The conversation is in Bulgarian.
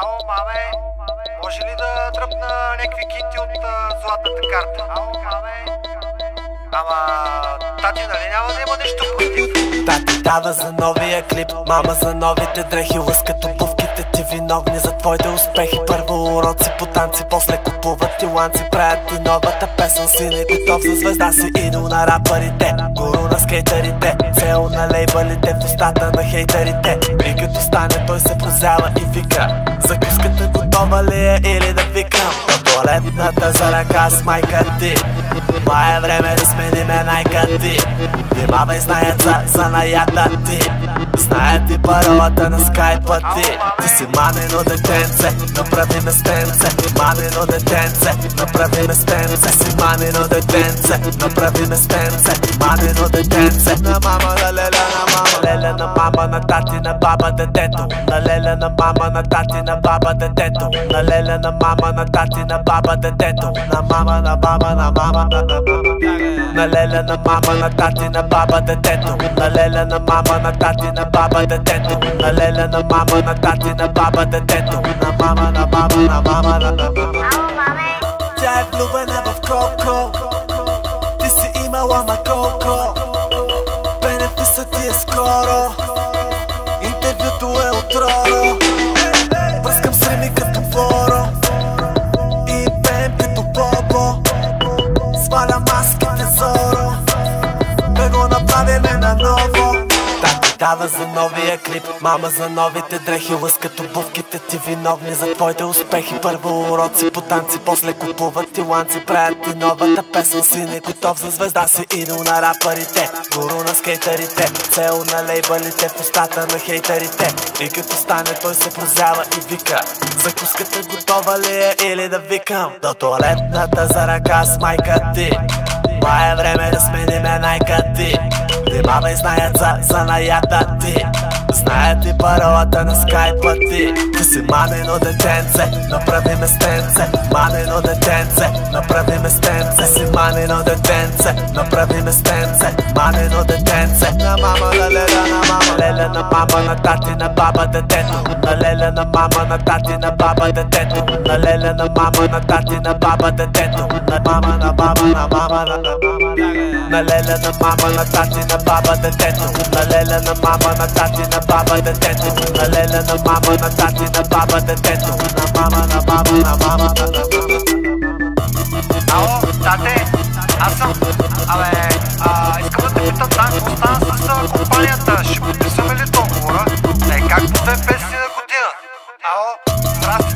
Ало, маме, може ли да дръпна някакви кинти от златната карта? Ало, маме. Ама, тати, нали няма да има нищо против? Тати дава за новия клип, мама за новите дрехи. Лъскат обувките ти виновни за твоите успехи. Първо уроци по танци, после купуват ти ланци. Правят ти новата песен, си не готов за звезда си. Идол на рапърите, гуру на скейтерите, цел на лейбълите, в устата на хейтерите. И като стане той се прозява и вика: закуската готова ли е или да викам? На туалетната за ръка с майка ти. Май е време да сменим найка ти. Внимавай, знаят за занаята ти. Знаят и паролата на скайпа ти. Ти си мамино детенце, направи местенце. Мамино детенце, направи местенце. Си мамино детенце, направи местенце. Мамино детенце. На мама, на леля, на мама. Леля на мама, на тати, на баба, детето. На леля на мама, на тати, на баба, детето. На леля на мама, на тати, на баба, детето. На мама, на баба, на мама, на на леля на мама, на тати, на баба, детето. На леля на мама, на тати, на баба, детето. На леля на мама, на тати, на баба, детето. На мама, на баба, на мама, на тя е влюбена в Коко. Ти си имала Макоко. Бенефисът ти е скоро. Интервюто е от Роро. Пръскам с рими като Боро и пеем като Бобо. Сваля маските Зоро, да го направиме наново. Тати дава за новия клип, мама за новите дрехи. Лъскат обувките ти виновни за твоите успехи. Първо уроци по танци, после купуват ти ланци. Правят ти новата песен, си не готов за звезда си. Идол на рапърите, гуру на скейтерите, цел на лейбълите, в устата на хейтерите. И като стане той се прозява и вика: закуската готова ли е или да викам? До туалетната за ръка с майка ти. Май е време да смениме найка ти. Внимавай, знаят за занаята ти. Знаят и паролата на скайпа ти. Ти си мамино детенце, направи местенце. Мамино детенце, направи местенце. Си мамино детенце, направи местенце. Мамино детенце. На мама, на леля, на мама. Леля на мама, на тати, на баба, детето. На леля на мама, на тати, на баба, детето. На леля на мама, на тати, на баба, детето. На мама, на баба, на мама, на леля на мама, на тати, на баба, детето. На леля на мама, на тати, на баба, детето. На леля на мама, на тати, на баба, детето. На мама, на баба, на мама, Ало, тате, аз съм. Абе, искам да те питам, какво стана с компанията? Ще подписаме ли договора? Как по 2 песни на година? Ало, здрасти.